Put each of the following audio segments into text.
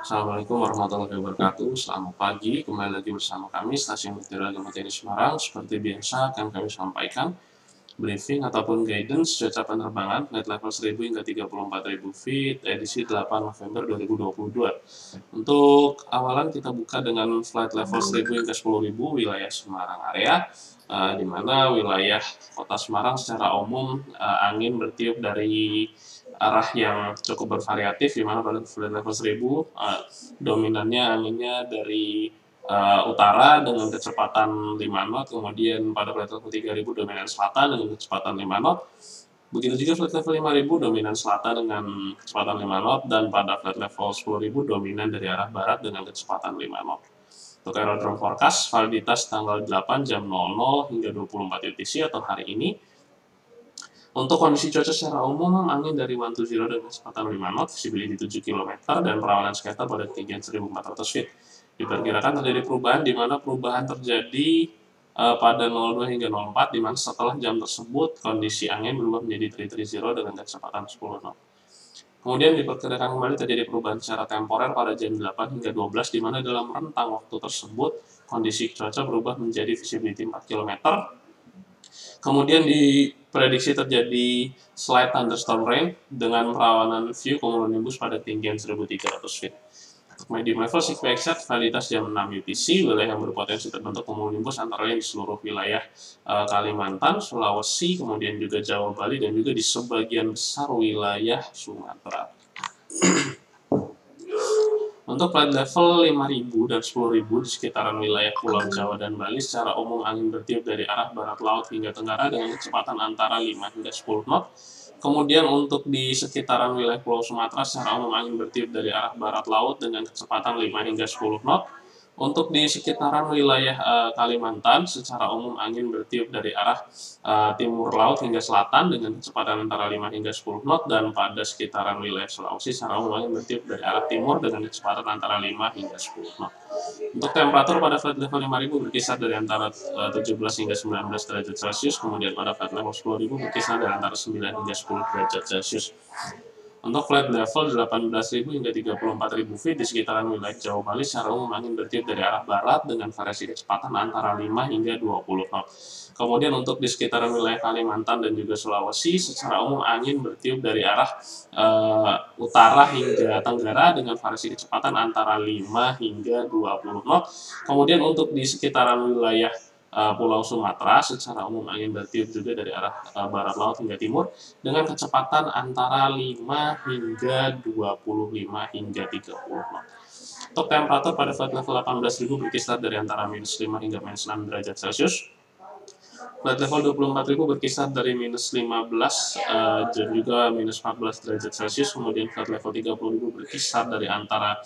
Assalamualaikum warahmatullahi wabarakatuh. Selamat pagi, kembali lagi bersama kami Stasiun Meteorologi Materi Semarang. Seperti biasa akan kami sampaikan briefing ataupun guidance cuaca penerbangan flight level 1000 hingga 34.000 feet edisi 8 November 2022. Untuk awalan kita buka dengan flight level 1000 hingga 10.000 wilayah Semarang area, di mana wilayah Kota Semarang secara umum angin bertiup dari arah yang cukup bervariatif, di mana pada flight level 1000 dominannya anginnya dari utara dengan kecepatan 5 knot, kemudian pada flight level 3000 dominan selatan dengan kecepatan 5 knot. Begitu juga flight level 5000 dominan selatan dengan kecepatan 5 knot, dan pada flight level 10000 dominan dari arah barat dengan kecepatan 5 knot. Untuk aerodrome forecast, validitas tanggal 8 jam 00 hingga 24 UTC atau hari ini. Untuk kondisi cuaca secara umum, angin dari 120 dengan kecepatan 5 knot, visibility 7 km, dan perawanan scatter pada ketinggian 1400 feet. Diperkirakan terjadi perubahan, di mana perubahan terjadi pada 02 hingga 04, di mana setelah jam tersebut kondisi angin berubah menjadi 330 dengan kecepatan 10 knot. Kemudian diperkirakan kembali terjadi perubahan secara temporer pada jam 8 hingga 12, di mana dalam rentang waktu tersebut kondisi cuaca berubah menjadi visibility 4 km. Kemudian diprediksi terjadi slight thunderstorm rain dengan perawanan view cumulonimbus pada ketinggian 1300 feet. Untuk medium level sigma-exact validitas jam 6 UTC, wilayah yang berpotensi terbentuk cumulonimbus antara lain di seluruh wilayah Kalimantan, Sulawesi, kemudian juga Jawa, Bali, dan juga di sebagian besar wilayah Sumatera. Untuk flight level 5000 dan 10000 di sekitaran wilayah Pulau Jawa dan Bali, secara umum angin bertiup dari arah barat laut hingga tenggara dengan kecepatan antara 5 hingga 10 knot. Kemudian untuk di sekitaran wilayah Pulau Sumatera, secara umum angin bertiup dari arah barat laut dengan kecepatan 5 hingga 10 knot. Untuk di sekitaran wilayah Kalimantan, secara umum angin bertiup dari arah timur laut hingga selatan dengan kecepatan antara 5 hingga 10 knot, dan pada sekitaran wilayah Sulawesi, secara umum angin bertiup dari arah timur dengan kecepatan antara 5 hingga 10 knot. Untuk temperatur pada flight level 5000 berkisar dari antara 17 hingga 19 derajat Celcius, kemudian pada flight level 10000 berkisar dari antara 9 hingga 10 derajat Celcius. Untuk flight level 18.000 hingga 34.000 feet di sekitaran wilayah Jawa, Bali, secara umum angin bertiup dari arah barat dengan variasi kecepatan antara 5 hingga 20 knot. Kemudian untuk di sekitaran wilayah Kalimantan dan juga Sulawesi, secara umum angin bertiup dari arah utara hingga tenggara dengan variasi kecepatan antara 5 hingga 20 knot. Kemudian untuk di sekitaran wilayah Pulau Sumatera, secara umum angin bertiup juga dari arah barat laut hingga timur dengan kecepatan antara 5 hingga 25 hingga 30 knot. Untuk temperatur pada flight level 18.000 berkisar dari antara minus 5 hingga minus 6 derajat Celcius. Flight level 24.000 berkisar dari minus 15 dan juga minus 14 derajat Celcius. Kemudian flight level 30.000 berkisar dari antara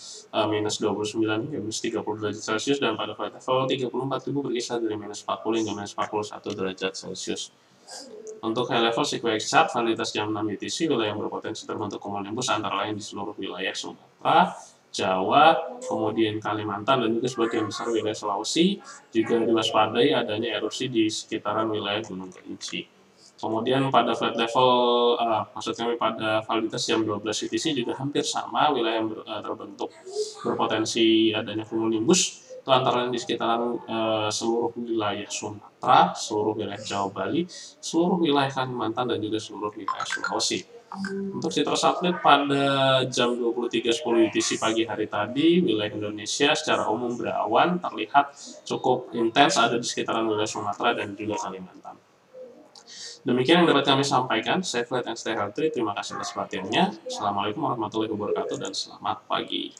minus 29 hingga minus 30 derajat Celcius. Dan pada flight level 34.000 berkisar dari minus 40 hingga minus 41 derajat Celcius. Untuk high level sigma-exact validitas jam 6 UTC, wilayah yang berpotensi terbentuk cumulonimbus antara lain di seluruh wilayah Sumatera, Jawa, kemudian Kalimantan, dan juga sebagian besar wilayah Sulawesi. Juga diwaspadai adanya erupsi di sekitaran wilayah Gunung Kerinci. Kemudian pada flight level, maksud kami pada validitas jam 12 UTC juga hampir sama, wilayah yang terbentuk berpotensi adanya cumulonimbus itu antara lain di sekitaran seluruh wilayah Sumatera, seluruh wilayah Jawa, Bali, seluruh wilayah Kalimantan, dan juga seluruh wilayah Sulawesi. Untuk situs satelit pada jam 23.10 UTC pagi hari tadi, wilayah Indonesia secara umum berawan, terlihat cukup intens ada di sekitaran wilayah Sumatera dan juga Kalimantan. Demikian yang dapat kami sampaikan. Stay flight and stay healthy. Terima kasih atas perhatiannya. Assalamualaikum warahmatullahi wabarakatuh dan selamat pagi.